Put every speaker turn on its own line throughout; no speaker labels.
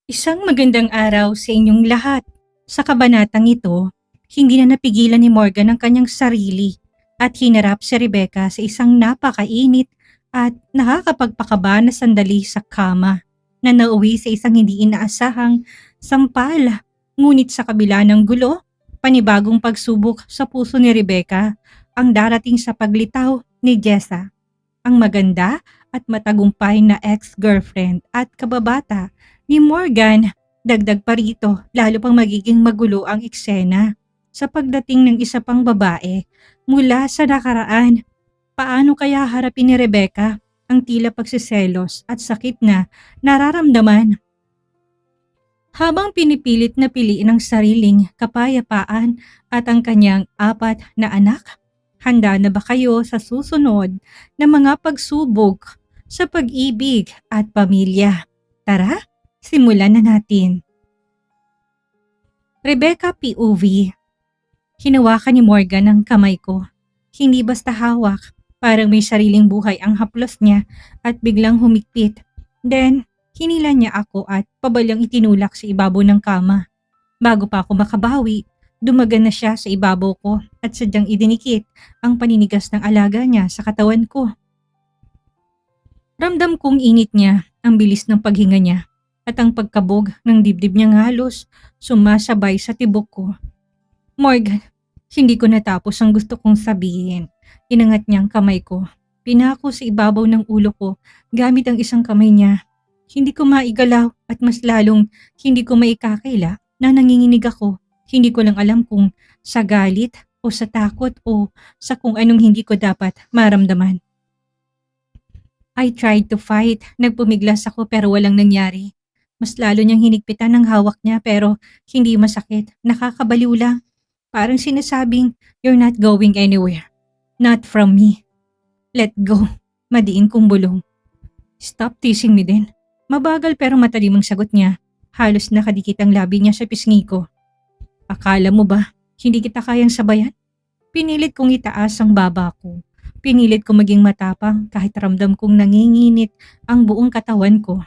Isang magandang araw sa inyong lahat. Sa kabanatang ito, hindi na napigilan ni Morgan ang kanyang sarili at hinarap si Rebecca sa isang napakainit at nakakapagpakaba na sandali sa kama na nauwi sa isang hindi inaasahang sampal. Ngunit sa kabila ng gulo, panibagong pagsubok sa puso ni Rebecca ang darating sa paglitaw ni Jessa, ang maganda at matagumpay na ex-girlfriend at kababata ni Morgan. Dagdag pa rito, lalo pang magiging magulo ang eksena sa pagdating ng isa pang babae mula sa nakaraan. Paano kaya harapin ni Rebecca ang tila pagsiselos at sakit na nararamdaman habang pinipilit na piliin ang sariling kapayapaan at ang kanyang apat na anak? Handa na ba kayo sa susunod na mga pagsubok sa pag-ibig at pamilya? Tara, simulan na natin. Rebecca POV. Hinawakan ni Morgan ang kamay ko. Hindi basta hawak, parang may sariling buhay ang haplos niya at biglang humigpit. Then, hinila niya ako at pabalyang itinulak sa ibabaw ng kama. Bago pa ako makabawi, dumagan na siya sa ibabaw ko at sadyang idinikit ang paninigas ng alaga niya sa katawan ko. Ramdam kong init niya, ang bilis ng paghinga niya at ang pagkabog ng dibdib niyang halos sumasabay sa tibok ko. Morgan, hindi ko natapos ang gusto kong sabihin. Inangat niya ang kamay ko. Pinako sa ibabaw ng ulo ko gamit ang isang kamay niya. Hindi ko maigalaw at mas lalong hindi ko maikakaila na nanginginig ako. Hindi ko lang alam kung sa galit o sa takot o sa kung anong hindi ko dapat maramdaman. I tried to fight. Nagpumiglas ako pero walang nangyari. Mas lalo niyang hinigpitan ng hawak niya pero hindi masakit. Nakakabaliw lang. Parang sinasabing, "You're not going anywhere. Not from me. Let go." Madiin kong bulong. "Stop teasing me din." Mabagal pero matalimang sagot niya. Halos nakadikit ang labi niya sa pisngi ko. "Akala mo ba, hindi kita kayang sabayan?" Pinilit kong itaas ang baba ko. Pinilit kong maging matapang kahit ramdam kong nanginginit ang buong katawan ko.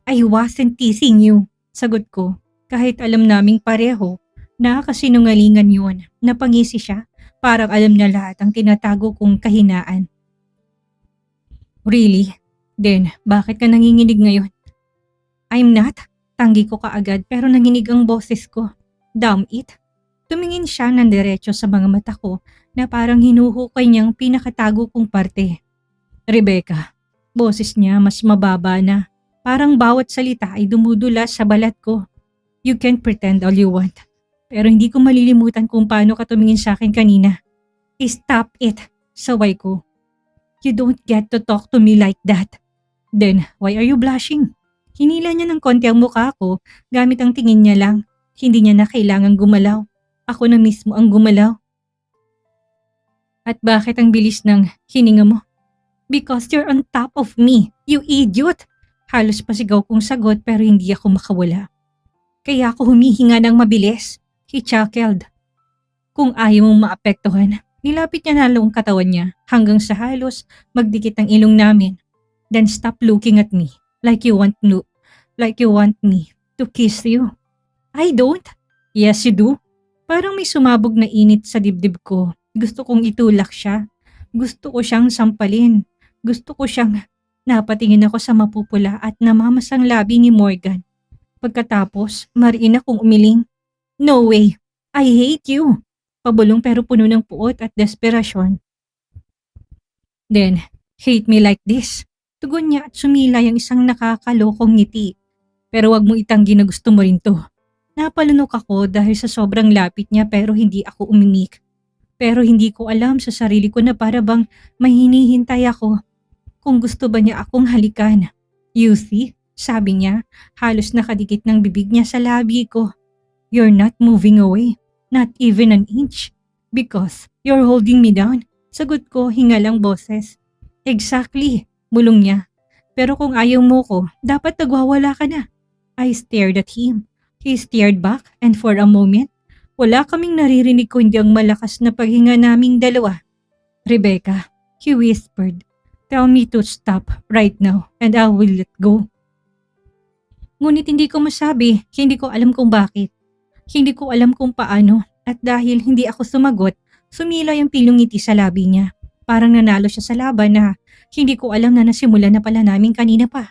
"I wasn't teasing you," sagot ko. Kahit alam naming pareho, nakakasinungalingan yun. Napangisi siya, parang alam niya lahat ang tinatago kong kahinaan. "Really? Then, bakit ka nanginginig ngayon?" "I'm not." Tanggi ko kaagad pero nanginig ang boses ko. "Damn it." Tumingin siya ng diretso sa mga mata ko na parang hinuhukay niyang pinakatago kong parte. "Rebecca." Boses niya mas mababa na. Parang bawat salita ay dumudulas sa balat ko. "You can pretend all you want. Pero hindi ko malilimutan kung paano ka tumingin sa akin kanina." "Stop it." Saway ko. "You don't get to talk to me like that." "Then, why are you blushing?" Hinila niya ng konti ang mukha ko gamit ang tingin niya lang. Hindi niya na kailangang gumalaw. Ako na mismo ang gumalaw. "At bakit ang bilis ng hininga mo?" "Because you're on top of me, you idiot." Halos pasigaw kong sagot pero hindi ako makawala. "Kaya ako humihinga ng mabilis." He chuckled. Kung ayaw mong maapektuhan, nilapit niya na ang katawan niya hanggang sa halos magdikit ang ilong namin. "Then stop looking at me like you want me to kiss you." "I don't." "Yes, you do." Parang may sumabog na init sa dibdib ko. Gusto kong itulak siya. Gusto ko siyang sampalin. Gusto ko siyang... Napatingin ako sa mapupula at namamasang labi ni Morgan. Pagkatapos, mariin akong umiling. "No way. I hate you." Pabulong pero puno ng puot at desperasyon. "Then, hate me like this." Tugon niya at sumilay ang isang nakakalokong ngiti. "Pero wag mo itanggi na gusto mo rin to." Napalunok ako dahil sa sobrang lapit niya pero hindi ako umimik. Pero hindi ko alam sa sarili ko na para bang may hinihintay ako. Kung gusto ba niya akong halikan. "You see," sabi niya, halos nakadikit ng bibig niya sa labi ko. "You're not moving away, not even an inch, because you're holding me down." Sagot ko, hingalang boses. "Exactly," bulong niya. "Pero kung ayaw mo ko, dapat nagwawala ka na." I stared at him. He stared back and for a moment, wala kaming naririnig kundi ang malakas na paghinga naming dalawa. "Rebecca," he whispered. "Tell me to stop right now and I will let go." Ngunit hindi ko masabi, hindi ko alam kung bakit. Hindi ko alam kung paano at dahil hindi ako sumagot, sumilay ang pilong ngiti sa labi niya. Parang nanalo siya sa laban na hindi ko alam na nasimula na pala namin kanina pa.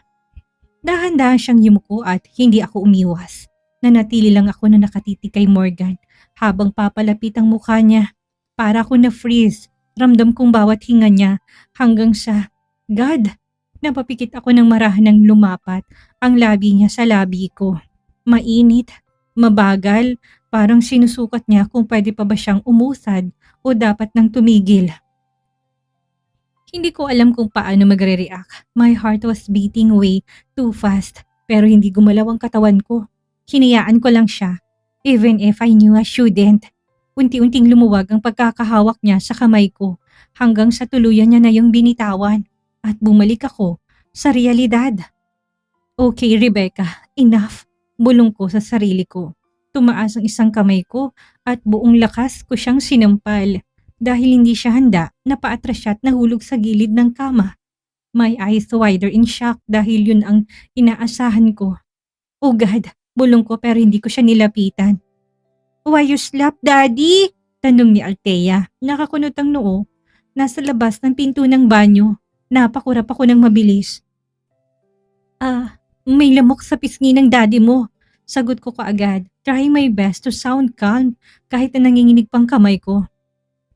Dahan-dahan siyang yumuko at hindi ako umiwas. Nanatili lang ako na nakatitig kay Morgan habang papalapit ang mukha niya. Para ako na-freeze. Ramdam kong bawat hinga niya hanggang sa, God, napapikit ako ng marahanang lumapat ang labi niya sa labi ko. Mainit, mabagal, parang sinusukat niya kung pwede pa ba siyang umusad o dapat nang tumigil. Hindi ko alam kung paano magre-react. My heart was beating way too fast pero hindi gumalaw ang katawan ko. Hinayaan ko lang siya. Even if I knew I shouldn't. Unti-unting lumuwag ang pagkakahawak niya sa kamay ko hanggang sa tuluyan niya na yung binitawan at bumalik ako sa realidad. Okay, Rebecca, enough. Bulong ko sa sarili ko. Tumaas ang isang kamay ko at buong lakas ko siyang sinampal. Dahil hindi siya handa, napaatras siya at nahulog sa gilid ng kama. My eyes wider in shock dahil yun ang inaasahan ko. Oh God, bulong ko pero hindi ko siya nilapitan. Why you slap, Daddy? Tanong ni Althea. Nakakunot ang noo. Nasa labas ng pinto ng banyo. Napakurap ako ng mabilis. May lamok sa pisngi ng daddy mo. Sagot ko kaagad, trying my best to sound calm kahit na nanginginig pang kamay ko.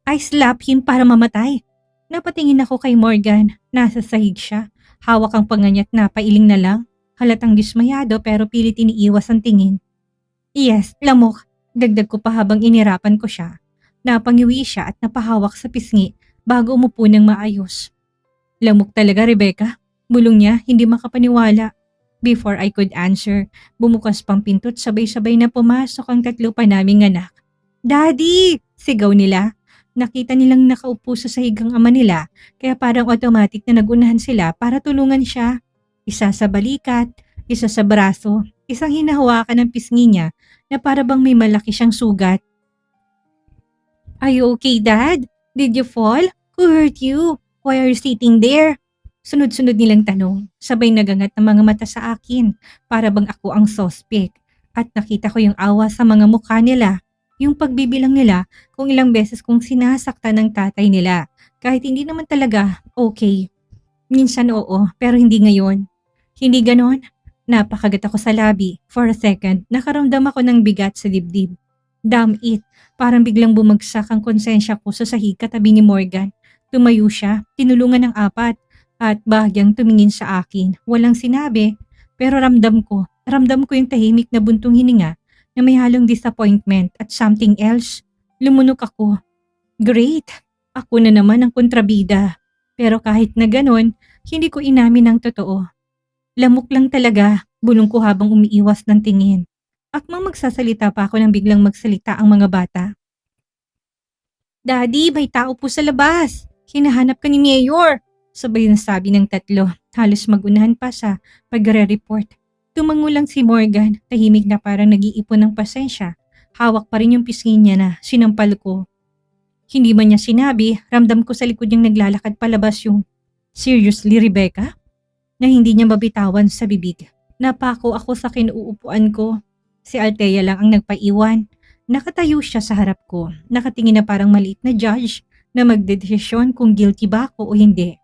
I slap him para mamatay. Napatingin ako kay Morgan. Nasa sahig siya. Hawak ang panganyat na pailing na lang. Halatang dismayado pero pilit iniiwas ang tingin. Yes, lamok. Dagdag ko pa habang inirapan ko siya. Napangiwi siya at napahawak sa pisngi bago umupo ng maayos. Lamok talaga, Rebecca. Bulong niya, hindi makapaniwala. Before I could answer, bumukas pang pinto at sabay-sabay na pumasok ang tatlo pa naming anak. Daddy! Sigaw nila. Nakita nilang nakaupo sa sahig ang ama nila kaya parang automatic na nagunahan sila para tulungan siya. Isa sa balikat, isa sa braso, isang hinahawakan ng pisngi niya na para bang may malaki siyang sugat. Are you okay, Dad? Did you fall? Who hurt you? Why are you sitting there? Sunod-sunod nilang tanong, sabay nagangat ng mga mata sa akin para bang ako ang suspect at nakita ko yung awa sa mga mukha nila, yung pagbibilang nila kung ilang beses kong sinasaktan ng tatay nila kahit hindi naman talaga okay. Minsan oo, pero hindi ngayon. Hindi ganon. Napakagat ako sa labi. For a second, nakaramdam ako ng bigat sa dibdib. Damn it, parang biglang bumagsak ang konsensya ko sa sahig katabi ni Morgan. Tumayo siya, tinulungan ng apat. At bahagyang tumingin sa akin. Walang sinabi, pero ramdam ko yung tahimik na buntong hininga na may halong disappointment at something else. Lumunok ako. Great! Ako na naman ang kontrabida. Pero kahit na ganon, hindi ko inamin ang totoo. Lamok lang talaga, bulong ko habang umiiwas ng tingin. Akmang magsasalita pa ako nang biglang magsalita ang mga bata. Daddy, may tao po sa labas. Hinahanap ka ni Mayor. Sabay na sabi ng tatlo, halos magunahan pa sa pagre-report. Tumango lang si Morgan, tahimik na parang nag-iipon ng pasensya. Hawak pa rin yung pisngi niya na sinampal ko. Hindi man niya sinabi, ramdam ko sa likod niyang naglalakad palabas yung, seriously, Rebecca? Na hindi niya mabitawan sa bibig. Napako ako sa kinuupuan ko. Si Althea lang ang nagpaiwan. Nakatayo siya sa harap ko, nakatingin na parang maliit na judge na magdedesisyon kung guilty ba ako o hindi.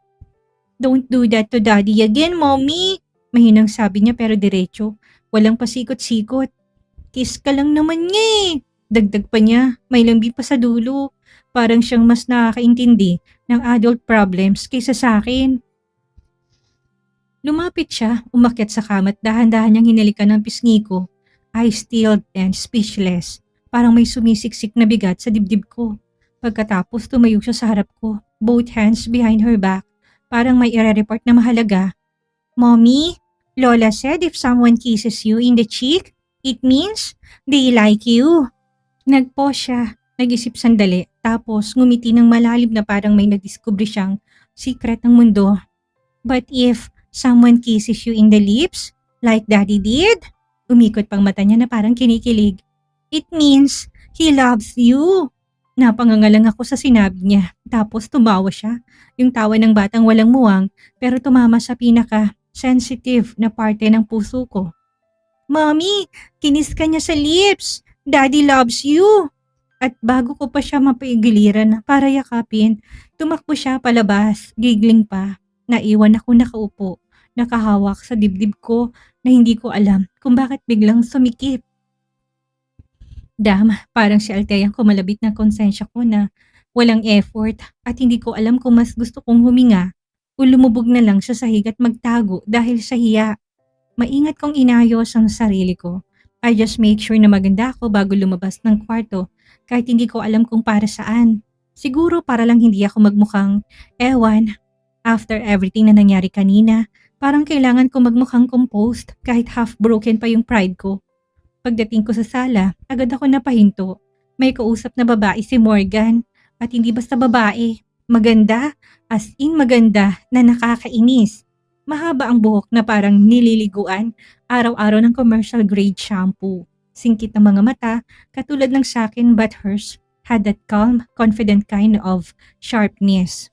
Don't do that to Daddy again, Mommy. Mahinang sabi niya pero diretso. Walang pasikot-sikot. Kiss ka lang naman niya eh. Dagdag pa niya, may lambi pa sa dulo. Parang siyang mas nakakaintindi ng adult problems kaysa sa akin. Lumapit siya, umakyat sa kama at dahan-dahan niyang hinalikan ng pisngi ko. Eyes stilled and speechless. Parang may sumisiksik na bigat sa dibdib ko. Pagkatapos tumayo siya sa harap ko, both hands behind her back. Parang may i-report na mahalaga. Mommy, Lola said if someone kisses you in the cheek, it means they like you. Nagpause siya, nag-isip sandali, tapos ngumiti ng malalim na parang may nadiskubre siyang secret ng mundo. But if someone kisses you in the lips, like Daddy did, umikot pang mata niya na parang kinikilig. It means he loves you. Napangangalang ako sa sinabi niya, tapos tumawa siya. Yung tawa ng batang walang muwang pero tumama sa pinaka-sensitive na parte ng puso ko. Mommy, kinis ka niya sa lips. Daddy loves you. At bago ko pa siya mapigiliran para yakapin, tumakbo siya palabas, giggling pa. Naiwan ako nakaupo, nakahawak sa dibdib ko na hindi ko alam kung bakit biglang sumikip. Parang si Althea ang kumalabit ng konsensya ko na walang effort at hindi ko alam kung mas gusto kong huminga o lumubog na lang sa sahig at magtago dahil sa hiya. Maingat kong inayos ang sarili ko. I just make sure na maganda ako bago lumabas ng kwarto kahit hindi ko alam kung para saan. Siguro para lang hindi ako magmukhang ewan. After everything na nangyari kanina, parang kailangan ko magmukhang composed kahit half broken pa yung pride ko. Pagdating ko sa sala, agad ako napahinto. May kausap na babae si Morgan at hindi basta babae. Maganda, as in maganda na nakakainis. Mahaba ang buhok na parang nililiguan araw-araw ng commercial grade shampoo. Singkit ng mga mata, katulad ng sakin but hers had that calm, confident kind of sharpness.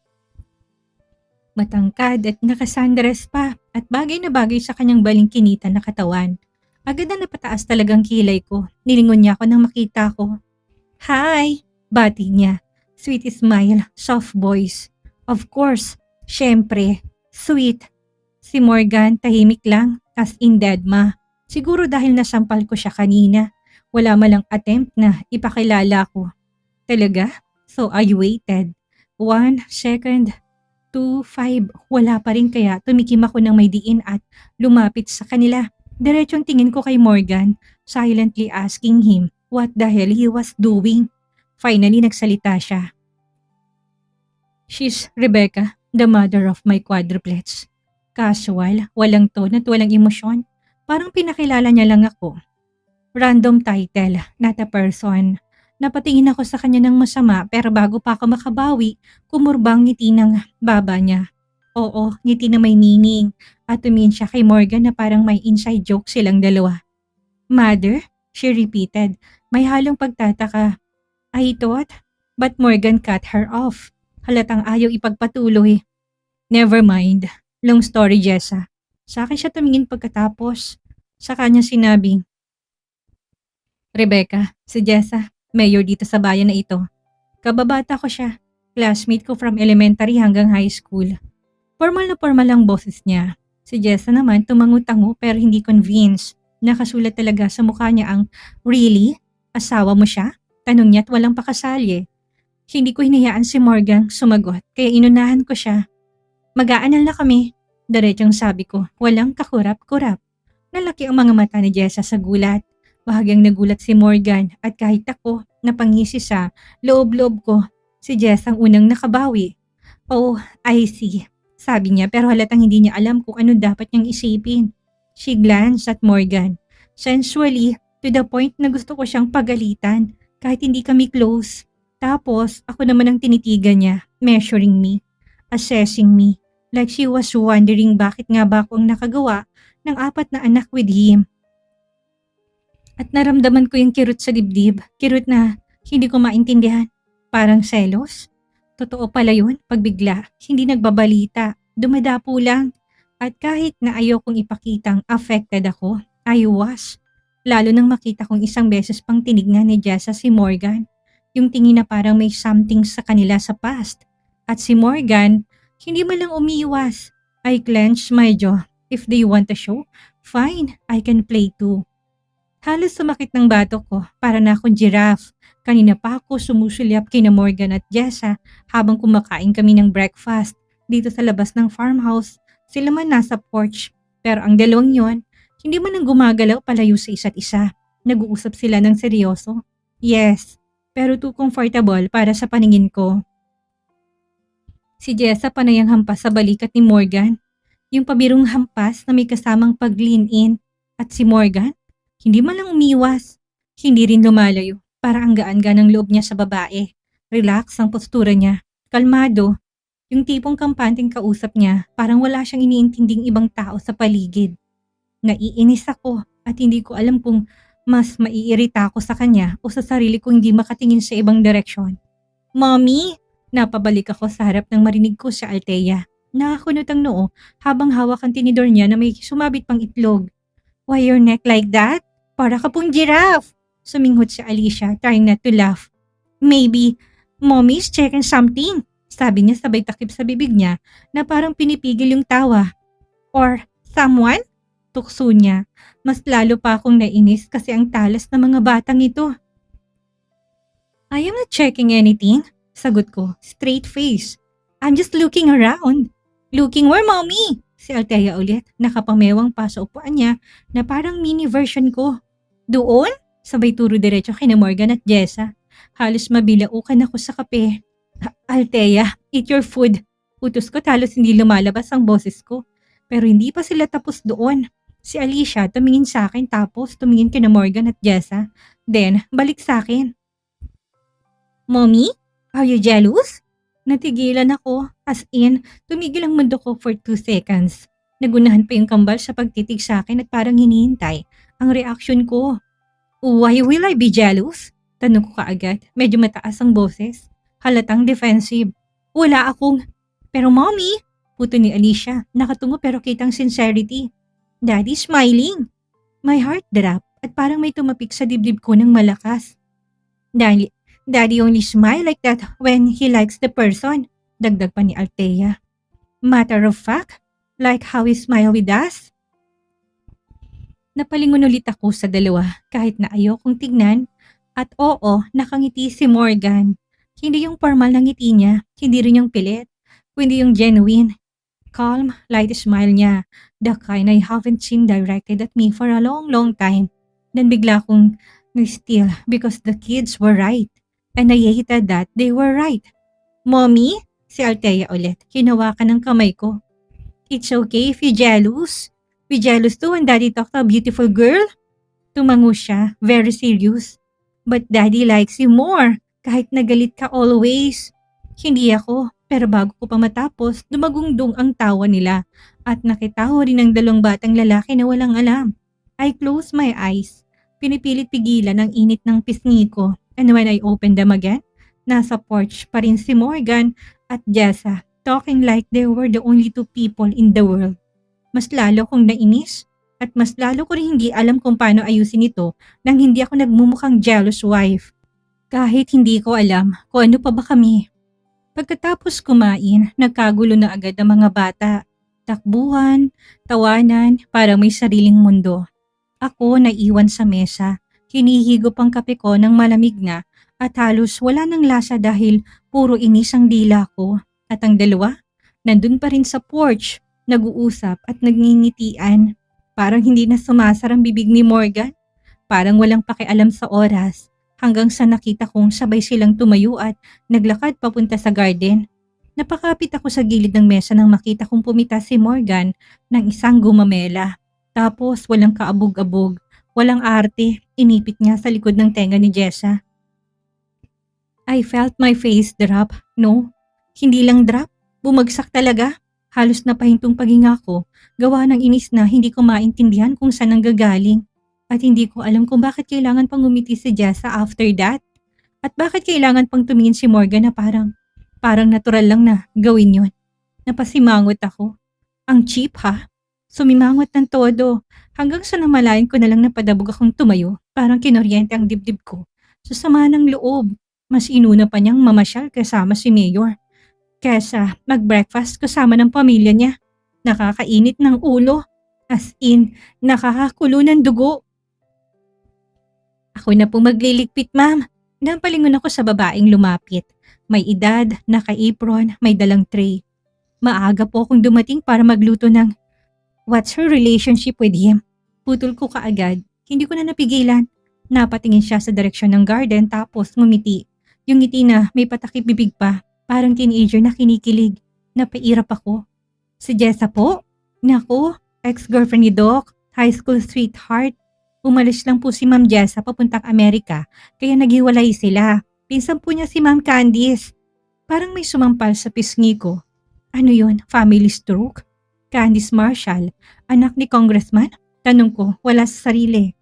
Matangkad at nakasundress pa at bagay na bagay sa kanyang balingkinitan na katawan. Agad na napataas talagang kilay ko. Nilingon niya ako nang makita ko. Hi! Bati niya. Sweet smile, soft voice. Of course, syempre, sweet. Si Morgan tahimik lang, as in deadma. Siguro dahil nasampal ko siya kanina. Wala malang attempt na ipakilala ko. Talaga? So I waited. 1 second, 2, 5. Wala pa rin kaya tumikim ako ng may diin at lumapit sa kanila. Diretsong tingin ko kay Morgan, silently asking him what the hell he was doing. Finally nagsalita siya. She's Rebecca, the mother of my quadruplets. Casual, walang tone at walang emosyon. Parang pinakilala niya lang ako. Random title, not a person. Napatingin ako sa kanya ng masama pero bago pa ako makabawi, kumurbang ngiti ng baba niya. Oo, ngiti na may meaning. At tumingin siya kay Morgan na parang may inside joke silang dalawa. Mother? She repeated. May halong pagtataka. I thought, but Morgan cut her off. Halatang ayaw ipagpatuloy. Never mind. Long story, Jessa. Sa akin siya tumingin pagkatapos. Sa kanya sinabi, Rebecca, si Jessa, mayor dito sa bayan na ito. Kababata ko siya. Classmate ko from elementary hanggang high school. Formal na formal ang boses niya. Si Jessa naman tumango-tango pero hindi convinced. Nakasulat talaga sa mukha niya ang, Really? Asawa mo siya? Tanong niya at walang pakasali. Hindi ko hinayaan si Morgan sumagot kaya inunahan ko siya. Mag-aanal na kami. Diretsong sabi ko, walang kakurap-kurap. Nalaki ang mga mata ni Jessa sa gulat. Bahagyang nagulat si Morgan at kahit ako napangisi sa loob-loob ko, si Jessa ang unang nakabawi. Oh, I see. Sabi niya pero halatang hindi niya alam kung ano dapat niyang isipin. She glanced at Morgan, sensually to the point na gusto ko siyang pagalitan kahit hindi kami close. Tapos ako naman ang tinitigan niya, measuring me, assessing me, like she was wondering bakit nga ba ako ang nakagawa ng 4 na anak with him. At naramdaman ko yung kirot sa dibdib, kirot na hindi ko maintindihan, parang selos. Totoo pala yun, pagbigla, hindi nagbabalita, dumadapo lang. At kahit na ayaw kong ipakitang affected ako, I was. Lalo nang makita kong isang beses pang tinignan ni Jessa si Morgan. Yung tingin na parang may something sa kanila sa past. At si Morgan, hindi man lang umiiwas. I clenched my jaw. If they want a show, fine, I can play too. Halos sumakit ng batok ko para na akong giraffe. Kanina pa ako sumusulyap kina Morgan at Jessa habang kumakain kami ng breakfast dito sa labas ng farmhouse. Sila man nasa porch pero ang dalawang yon hindi man nang gumagalaw palayo sa isa't isa. Nag-uusap sila ng seryoso. Yes, pero too comfortable para sa paningin ko. Si Jessa panayang hampas sa balikat ni Morgan. Yung pabirong hampas na may kasamang pag-lean in. At si Morgan, hindi man lang umiwas. Hindi rin lumalayo. Para ang gaan-gaan ng loob niya sa babae. Relax ang postura niya. Kalmado. Yung tipong kampanteng kausap niya, parang wala siyang iniintinding ibang tao sa paligid. Naiinis ako at hindi ko alam kung mas maiirita ako sa kanya o sa sarili kong hindi makatingin sa ibang direksyon. Mommy! Napabalik ako sa harap nang marinig ko si Althea. Nakakunot ang noo habang hawak ang tinidor niya na may sumabit pang itlog. Why your neck like that? Para ka pong giraffe. Suminghot si Alicia, trying not to laugh. Maybe, Mommy's checking something. Sabi niya sabay takip sa bibig niya na parang pinipigil yung tawa. Or someone? Tukso niya. Mas lalo pa akong nainis kasi ang talas ng mga batang ito. I am not checking anything. Sagot ko, straight face. I'm just looking around. Looking where, Mommy? Si Althea ulit, nakapamewang pa sa upuan niya na parang mini version ko. Doon? Sabay turo diretso kina Morgan at Jessa. Halos mabilaukan ako sa kape. Althea, eat your food. Utos ko halos hindi lumalabas ang boses ko. Pero hindi pa sila tapos doon. Si Alicia tumingin sa akin tapos tumingin kina Morgan at Jessa. Then, balik sa akin. Mommy? Are you jealous? Natigilan ako, as in, tumigil ang mundo ko for 2 seconds. Nagunahan pa yung kambal sa pagtitig sa akin at parang hinihintay ang reaksyon ko. Why will I be jealous? Tanong ko kaagad, medyo mataas ang boses. Halatang defensive. Wala akong... Pero Mommy, puto ni Alicia, nakatungo pero kitang sincerity. Daddy smiling. My heart dropped at parang may tumapik sa dibdib ko ng malakas. Daddy only smile like that when he likes the person, dagdag pa ni Althea. Matter of fact, like how he smile with us. Napalingon ulit ako sa dalawa kahit na ayokong tignan at oo, nakangiti si Morgan. Hindi yung formal na ngiti niya, hindi rin yung pilit, kundi yung genuine. Calm, light smile niya, the kind I haven't seen directed at me for a long time. Then bigla akong na-steal because the kids were right. And I hated that they were right. Mommy? Si Althea ulit. Hinawakan ng kamay ko. It's okay if you jealous. We jealous too when Daddy talked to a beautiful girl. Tumango siya, very serious. But Daddy likes you more. Kahit nagalit ka always. Hindi ako. Pero bago ko pa matapos, dumagungdong ang tawa nila. At nakitawa rin ng 2 batang lalaki na walang alam. I closed my eyes. Pinipilit pigilan ang init ng pisngi ko. And when I opened them again, nasa porch pa rin si Morgan at Jessa talking like they were the only 2 people in the world. Mas lalo kong nainis at mas lalo ko rin hindi alam kung paano ayusin ito nang hindi ako nagmumukhang jealous wife. Kahit hindi ko alam kung ano pa ba kami. Pagkatapos kumain, nagkagulo na agad ang mga bata. Takbuhan, tawanan, para may sariling mundo. Ako naiwan sa mesa. Hinihigop ang kape ko ng malamig na at halos wala ng lasa dahil puro inis ang dila ko. At ang dalawa, nandun pa rin sa porch, nag-uusap at nagngingitian. Parang hindi na sumasar ang bibig ni Morgan. Parang walang pakialam sa oras hanggang sa nakita kong sabay silang tumayo at naglakad papunta sa garden. Napakapit ako sa gilid ng mesa nang makita kong pumita si Morgan ng isang gumamela. Tapos walang kaabog-abog. Walang arte, inipit niya sa likod ng tenga ni Jessa. I felt my face drop. No, hindi lang drop, bumagsak talaga. Halos napahintong paghinga ko, gawa ng inis na hindi ko maintindihan kung saan nanggagaling. At hindi ko alam kung bakit kailangan pang ngumiti si Jessa after that. At bakit kailangan pang tumingin si Morgan na parang natural lang na gawin yun. Napasimangot ako. Ang cheap ha? Sumimangot ng todo. Hanggang sa namalayan ko na lang napadabog akong tumayo, parang kinoryente ang dibdib ko. Sa sama ng loob, mas inuna pa niyang mamasyal kasama si Mayor. Kesa mag-breakfast kasama ng pamilya niya. Nakakainit ng ulo. As in, nakakakulo ng dugo. Ako na po magliligpit, ma'am. Napalingon ako sa babaeng lumapit. May edad, naka-apron, may dalang tray. Maaga po akong dumating para magluto ng... What's her relationship with him? Putol ko kaagad. Hindi ko na napigilan. Napatingin siya sa direksyon ng garden tapos ngumiti. Yung ngiti na may patakip bibig pa. Parang teenager na kinikilig. Napairap ako. Si Jessa po? Naku, ex-girlfriend ni Doc. High school sweetheart. Umalis lang po si Ma'am Jessa papuntang Amerika. Kaya naghiwalay sila. Pinsan po niya si Ma'am Candice. Parang may sumampal sa pisngi ko. Ano yun? Family stroke? Candice Marshall, anak ni Congressman? Tanong ko, wala sa sarili.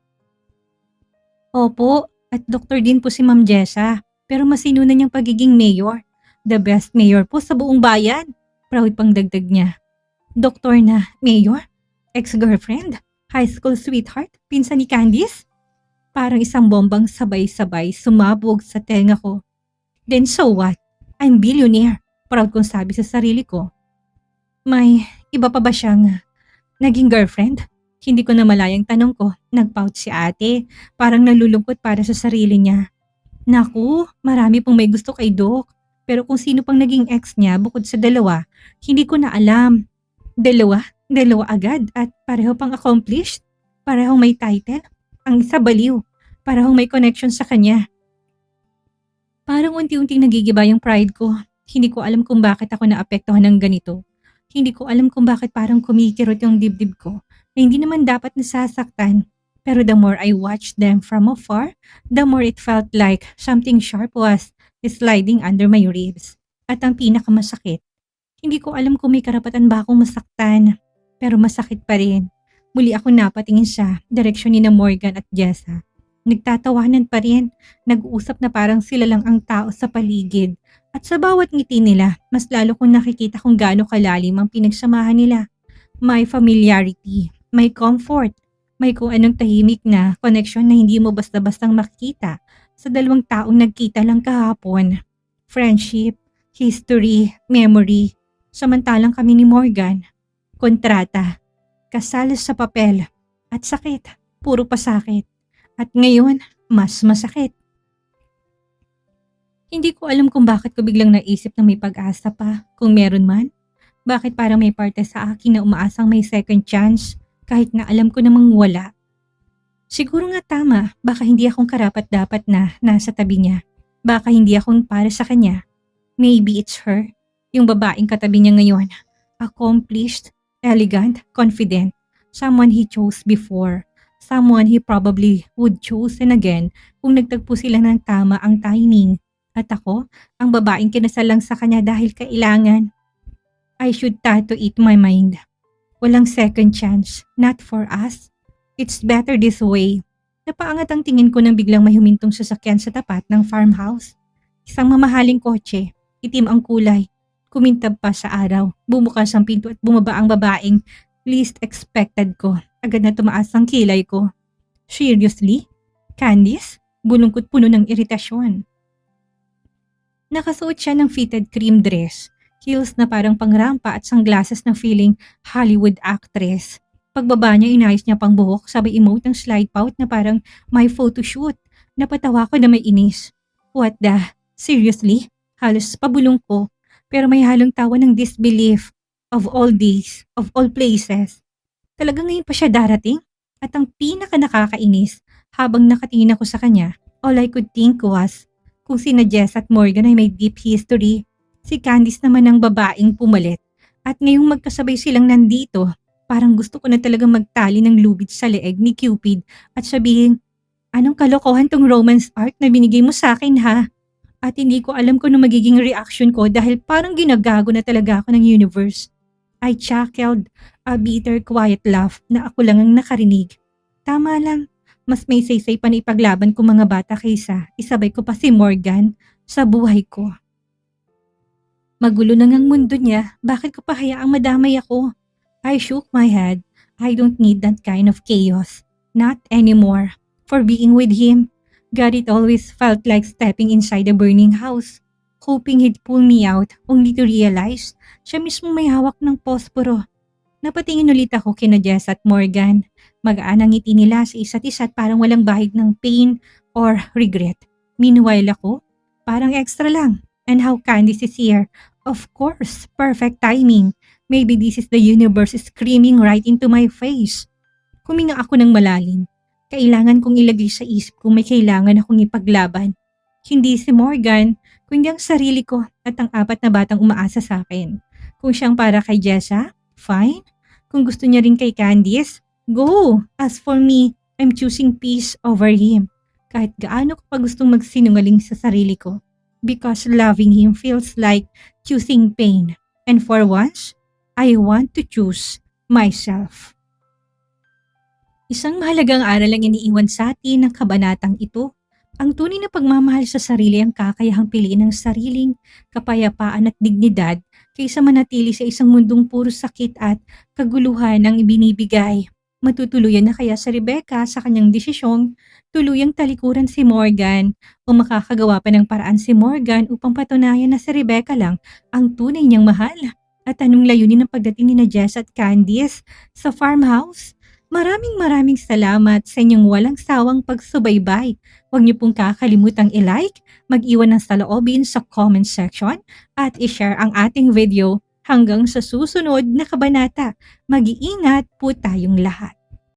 Opo, at doktor din po si Ma'am Jessa, pero masino na niyang pagiging mayor. The best mayor po sa buong bayan. Proud pang dagdag niya. Doktor na mayor? Ex-girlfriend? High school sweetheart? Pinsan ni Candice? Parang isang bombang sabay-sabay sumabog sa tenga ko. Then so what? I'm billionaire. Proud kong sabi sa sarili ko. May iba pa ba siyang naging girlfriend? Hindi ko na malayang tanong ko. Nagpout si ate. Parang nalulungkot para sa sarili niya. Naku, marami pong may gusto kay Doc. Pero kung sino pang naging ex niya bukod sa dalawa, hindi ko na alam. Dalawa? Dalawa agad at pareho pang accomplished? Parehong may title? Ang isa baliw. Parehong may connection sa kanya. Parang unti-unting nagigiba yung pride ko. Hindi ko alam kung bakit ako naapektuhan ng ganito. Hindi ko alam kung bakit parang kumikirot yung dibdib ko na hindi naman dapat nasasaktan. Pero the more I watched them from afar, the more it felt like something sharp was sliding under my ribs. At ang pinakamasakit, hindi ko alam kung may karapatan ba akong masaktan. Pero masakit pa rin. Muli ako napatingin sa direksyon ni na Morgan at Jessa. Nagtatawanan pa rin, nag-uusap na parang sila lang ang tao sa paligid. At sa bawat ngiti nila, mas lalo kong nakikita kung gaano kalalim ang pinagsamahan nila. May familiarity, may comfort, may kung anong tahimik na connection na hindi mo basta-bastang makikita sa dalawang taong nagkita lang kahapon. Friendship, history, memory. Samantalang kami ni Morgan, kontrata, kasal sa papel, at sakit, puro pasakit. At ngayon, mas masakit. Hindi ko alam kung bakit ko biglang naisip na may pag-asa pa, kung meron man. Bakit parang may parte sa akin na umaasang may second chance, kahit na alam ko namang wala. Siguro nga tama, baka hindi akong karapat-dapat na nasa tabi niya. Baka hindi akong para sa kanya. Maybe it's her, yung babaeng katabi niya ngayon. Accomplished, elegant, confident. Someone he chose before. Someone he probably would chosen again kung nagtagpo sila ng tama ang timing. At ako, ang babaeng kinasal lang sa kanya dahil kailangan. I should tattoo it my mind. Walang second chance, not for us. It's better this way. Napaangat ang tingin ko nang biglang may humintong sasakyan sa tapat ng farmhouse. Isang mamahaling kotse, itim ang kulay. Kumintab pa sa araw, bumukas ang pinto at bumaba ang babaeng least expected ko. Agad na tumaas ang kilay ko. Seriously? Candice? Bulungkot puno ng iritasyon. Nakasuot siya ng fitted cream dress, heels na parang pangrampa at sunglasses na feeling Hollywood actress. Pagbaba niya, inayos niya pang buhok, sabay emote ng slide pout na parang may photoshoot. Napatawa ko na may inis. What the? Seriously? Halos pabulong ko. Pero may halong tawa ng disbelief. Of all days, of all places. Talagang ngayon pa siya darating? At ang pinaka nakakainis, habang nakatingin ako sa kanya, all I could think was, kung sina Jess at Morgan ay may deep history, si Candice naman ang babaeng pumalit. At ngayong magkasabay silang nandito, parang gusto ko na talagang magtali ng lubid sa leeg ni Cupid at sabihin, anong kalokohan tong romance art na binigay mo sa akin ha? At hindi ko alam kung ano magiging reaction ko dahil parang ginagago na talaga ako ng universe. I chuckled, a bitter quiet laugh na ako lang ang nakarinig. Tama lang, mas may saysay pa na ipaglaban ko mga bata kaysa isabay ko pa si Morgan sa buhay ko. Magulo na ngang mundo niya, bakit ko pa hayaang madamay ako? I shook my head. I don't need that kind of chaos. Not anymore. For being with him, God, it always felt like stepping inside a burning house. Hoping he'd pull me out, only to realize siya mismo may hawak ng posporo. Napatingin ulit ako kina Jess at Morgan. Magaan ang ngiti nila sa isa't isa at parang walang bahid ng pain or regret. Meanwhile ako, parang extra lang. And how Candice is here. Of course, perfect timing. Maybe this is the universe screaming right into my face. Huminga ako ng malalim. Kailangan kong ilagay sa isip kung may kailangan akong ipaglaban. Hindi si Morgan, kundi ang sarili ko at ang 4 na batang umaasa sa akin. Kung siyang para kay Jessa, fine. Kung gusto niya rin kay Candice, go! As for me, I'm choosing peace over him. Kahit gaano ko pa gustong magsinungaling sa sarili ko. Because loving him feels like choosing pain. And for once, I want to choose myself. Isang mahalagang aral ang iniiwan sa atin ng kabanatang ito. Ang tunay na pagmamahal sa sarili ang kakayahang piliin ng sariling kapayapaan at dignidad kaysa manatili sa isang mundong puro sakit at kaguluhan ang ibinibigay. Matutuluyan na kaya si Rebecca sa kanyang desisyong tuluyang talikuran si Morgan o makakagawa pa ng paraan si Morgan upang patunayan na si Rebecca lang ang tunay niyang mahal? At anong layunin ng pagdating ni na Jess at Candice sa farmhouse? Maraming salamat sa inyong walang sawang pagsubaybay. Huwag niyo pong kakalimutang i-like, mag-iwan ng saloobin sa comment section at i-share ang ating video. Hanggang sa susunod na kabanata, mag-iingat po tayong lahat.